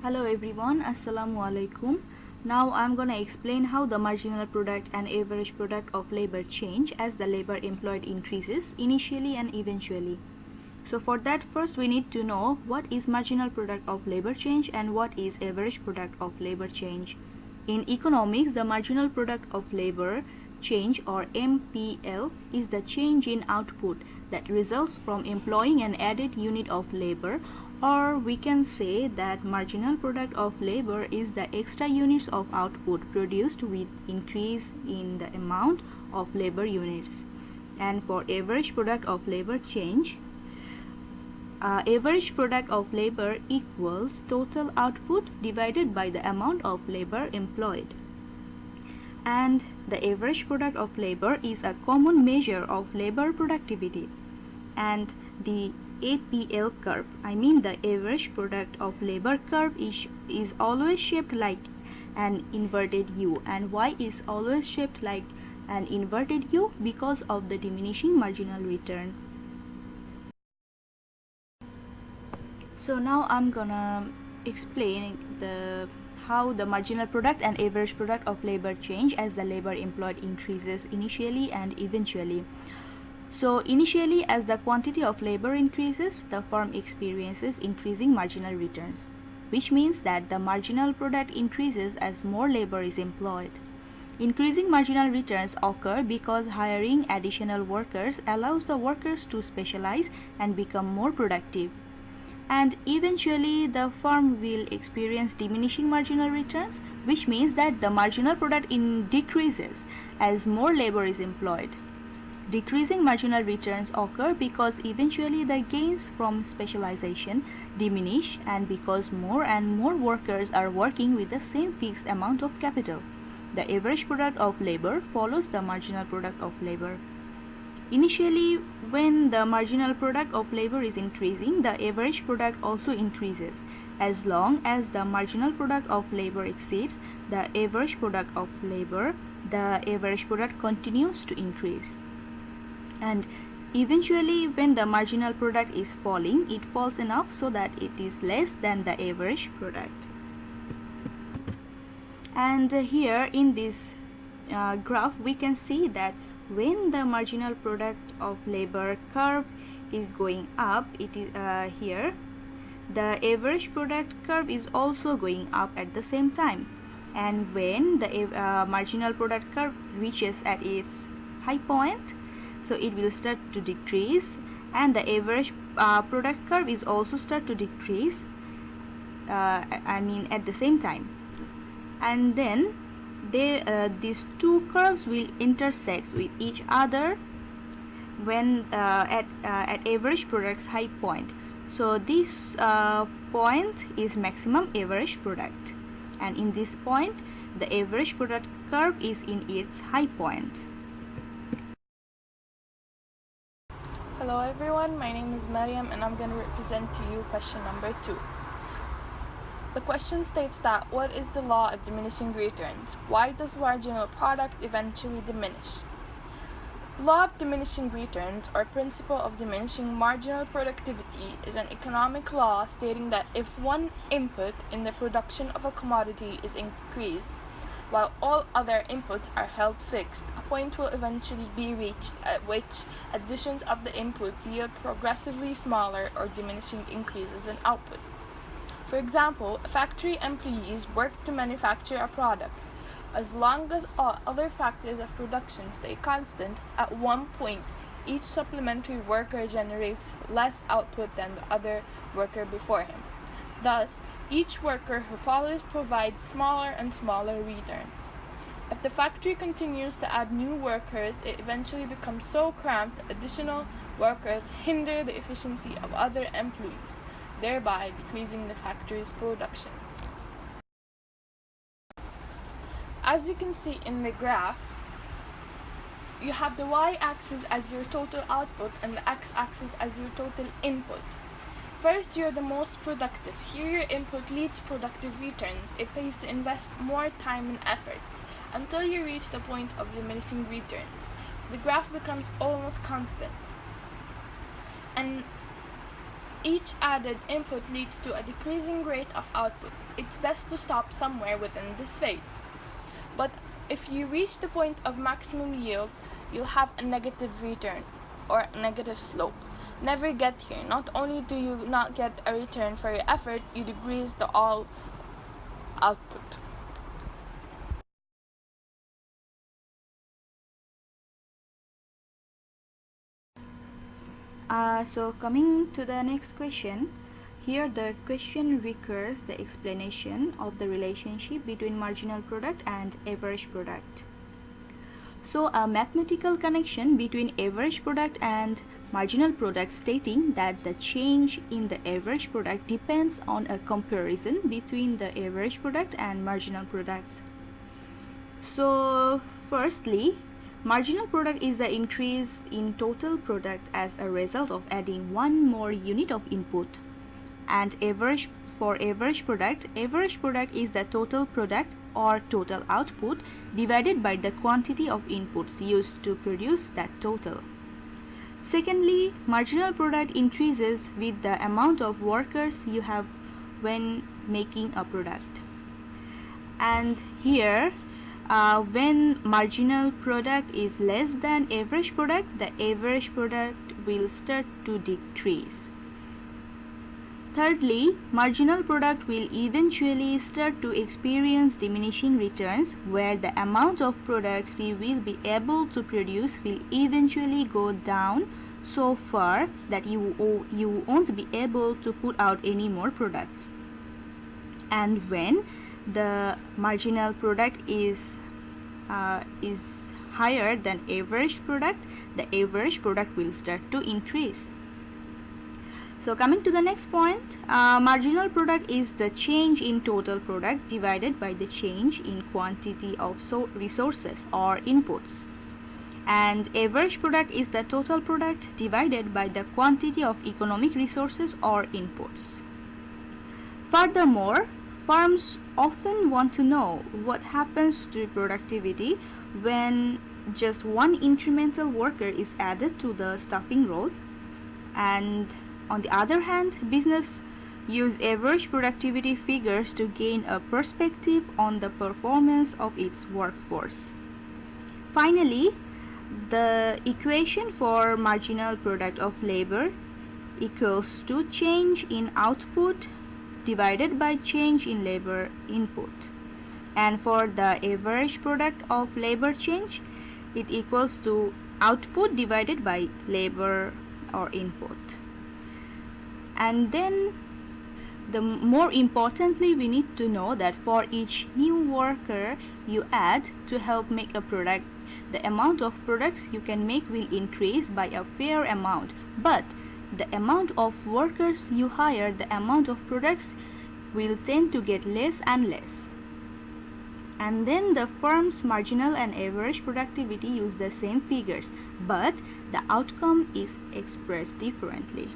Hello everyone, Assalamu alaikum. Now I'm gonna explain how the marginal product and average product of labor change as the labor employed increases initially and eventually. So for that, first we need to know what is marginal product of labor change and what is average product of labor change. In economics, the marginal product of labor change, or MPL, is the change in output that results from employing an added unit of labor, or we can say that marginal product of labor is the extra units of output produced with increase in the amount of labor units. And for average product of labor change, average product of labor equals total output divided by the amount of labor employed. And the average product of labor is a common measure of labor productivity. And the APL curve, the average product of labor curve, is always shaped like an inverted U. And why is always shaped like an inverted U? Because of the diminishing marginal return. So now I'm gonna explain how the marginal product and average product of labor change as the labor employed increases initially and eventually. So initially, as the quantity of labor increases, the firm experiences increasing marginal returns, which means that the marginal product increases as more labor is employed. Increasing marginal returns occur because hiring additional workers allows the workers to specialize and become more productive. And eventually the firm will experience diminishing marginal returns, which means that the marginal product decreases as more labor is employed. Decreasing marginal returns occur because eventually the gains from specialization diminish, and because more and more workers are working with the same fixed amount of capital. The average product of labor follows the marginal product of labor. Initially, when the marginal product of labor is increasing, the average product also increases. As long as the marginal product of labor exceeds the average product of labor, the average product continues to increase. And eventually, when the marginal product is falling, it falls enough so that it is less than the average product. And here in this graph, we can see that when the marginal product of labor curve is going up, it is here the average product curve is also going up at the same time. And when the marginal product curve reaches at its high point, so it will start to decrease, and the average product curve is also start to decrease at the same time. And then these two curves will intersect with each other when at average product's high point. So this point is maximum average product, and in this point the average product curve is in its high point. Hello everyone, my name is Mariam and I'm going to represent to you question number 2. The question states that what is the law of diminishing returns? Why does marginal product eventually diminish? Law of diminishing returns, or principle of diminishing marginal productivity, is an economic law stating that if one input in the production of a commodity is increased, while all other inputs are held fixed, a point will eventually be reached at which additions of the input yield progressively smaller or diminishing increases in output. For example, factory employees work to manufacture a product. As long as all other factors of production stay constant, at one point each supplementary worker generates less output than the other worker before him. Thus, each worker who follows provides smaller and smaller returns. If the factory continues to add new workers, it eventually becomes so cramped that additional workers hinder the efficiency of other employees, thereby decreasing the factory's production. As you can see in the graph, you have the y-axis as your total output and the x-axis as your total input. First, you're the most productive. Here your input leads productive returns. It pays to invest more time and effort until you reach the point of diminishing returns. The graph becomes almost constant. And Each added input leads to a decreasing rate of output. It's best to stop somewhere within this phase. But if you reach the point of maximum yield, you'll have a negative return or a negative slope. Never get here. Not only do you not get a return for your effort, you decrease the all output. So coming to the next question, here the question recurs the explanation of the relationship between marginal product and average product. So a mathematical connection between average product and marginal product stating that the change in the average product depends on a comparison between the average product and marginal product. So firstly, marginal product is the increase in total product as a result of adding one more unit of input. And for average product is the total product or total output divided by the quantity of inputs used to produce that total. Secondly, marginal product increases with the amount of workers you have when making a product. And here, when marginal product is less than average product, the average product will start to decrease. Thirdly, marginal product will eventually start to experience diminishing returns, where the amount of products you will be able to produce will eventually go down so far that you won't be able to put out any more products. And when the marginal product is higher than average product, the average product will start to increase. So coming to the next point, marginal product is the change in total product divided by the change in quantity of resources or inputs. And average product is the total product divided by the quantity of economic resources or inputs. Furthermore, firms often want to know what happens to productivity when just one incremental worker is added to the staffing role. And on the other hand, business use average productivity figures to gain a perspective on the performance of its workforce. Finally, the equation for marginal product of labor equals to change in output divided by change in labor input. And for the average product of labor change, it equals to output divided by labor or input. And then more importantly, we need to know that for each new worker you add to help make a product, the amount of products you can make will increase by a fair amount. But the amount of workers you hire, the amount of products will tend to get less and less. And then the firm's marginal and average productivity use the same figures, but the outcome is expressed differently.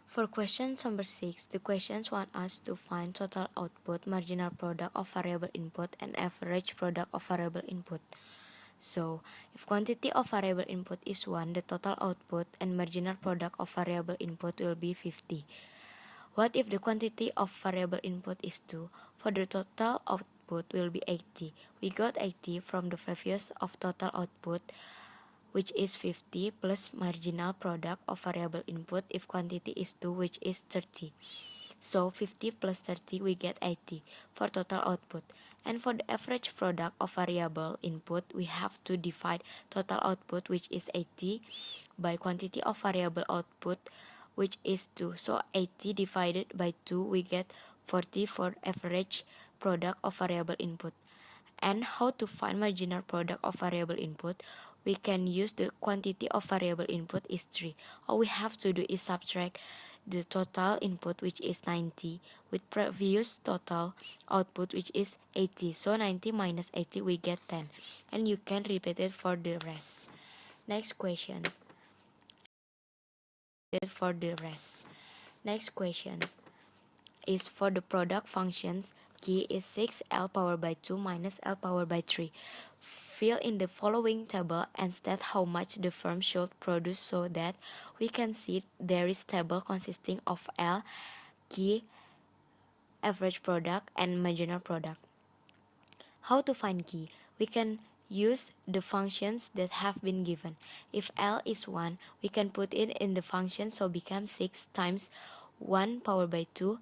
For question number 6, the questions want us to find total output, marginal product of variable input, and average product of variable input. So, if quantity of variable input is 1, the total output and marginal product of variable input will be 50. What if the quantity of variable input is 2? For the total output will be 80. We got 80 from the previous of total output, which is 50 plus marginal product of variable input if quantity is 2, which is 30. So 50 plus 30 we get 80 for total output. And for the average product of variable input, we have to divide total output, which is 80, by quantity of variable output, which is 2. So 80 divided by 2, we get 40 for average product of variable input. And how to find marginal product of variable input? We can use the quantity of variable input is 3. All we have to do is subtract the total input, which is 90, with previous total output, which is 80. So 90 minus 80, we get 10. And you can repeat it for the rest. Next question. For the rest. Next question is for the product functions. Key is 6L power by 2 minus L power by 3. Fill in the following table and state how much the firm should produce so that we can see there is table consisting of L, key, average product, and marginal product. How to find key? We can use the functions that have been given. If L is 1, we can put it in the function, so become 6 times 1 power by 2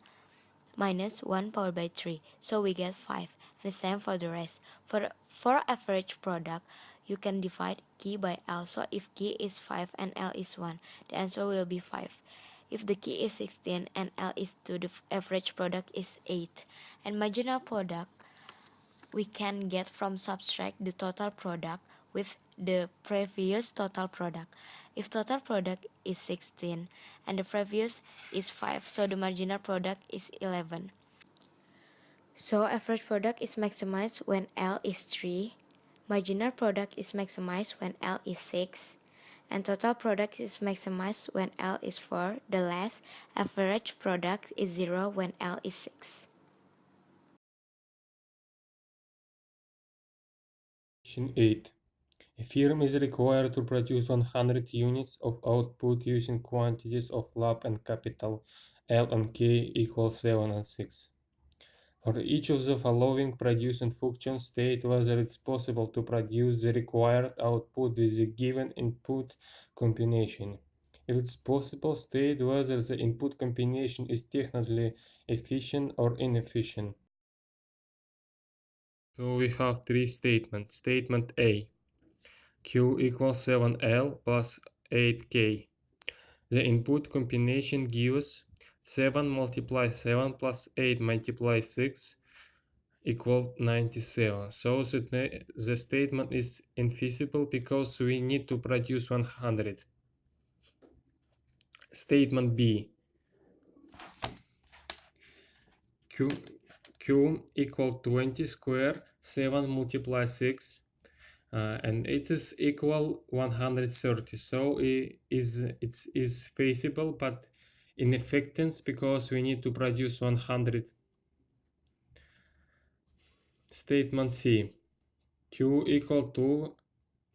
minus 1 power by 3. So we get 5. And the same for the rest. For average product, you can divide key by L. So if key is 5 and L is 1, the answer will be 5. If the key is 16 and L is 2, the average product is 8. And marginal product, we can get from subtract the total product with the previous total product. If total product is 16 and the previous is 5, so the marginal product is 11. So average product is maximized when L is 3, marginal product is maximized when L is 6, and total product is maximized when L is 4. The last, average product is 0 when L is 6. Question 8. A firm is required to produce 100 units of output using quantities of lab and capital L and K equal 7 and 6. For each of the following producing functions, state whether it's possible to produce the required output with the given input combination. If it's possible, state whether the input combination is technically efficient or inefficient. So we have three statements. Statement A. Q equals 7L plus 8K. The input combination gives 7 multiplied 7 plus 8 multiplied 6 equal 97. So the statement is infeasible because we need to produce 100. Statement B. Q equal 20 square 7 multiplied 6 and it is equal 130. So it is feasible but ineffective because we need to produce 100. Statement C. Q equal to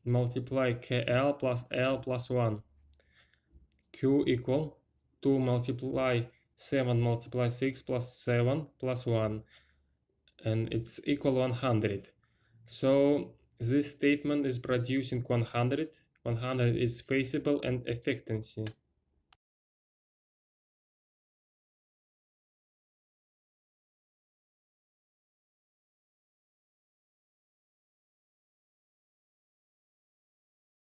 multiply KL plus L plus 1. Q equal 2 multiply 7 multiply 6 plus 7 plus 1 and it's equal 100. So this statement is producing 100. 100 is feasible and efficiency.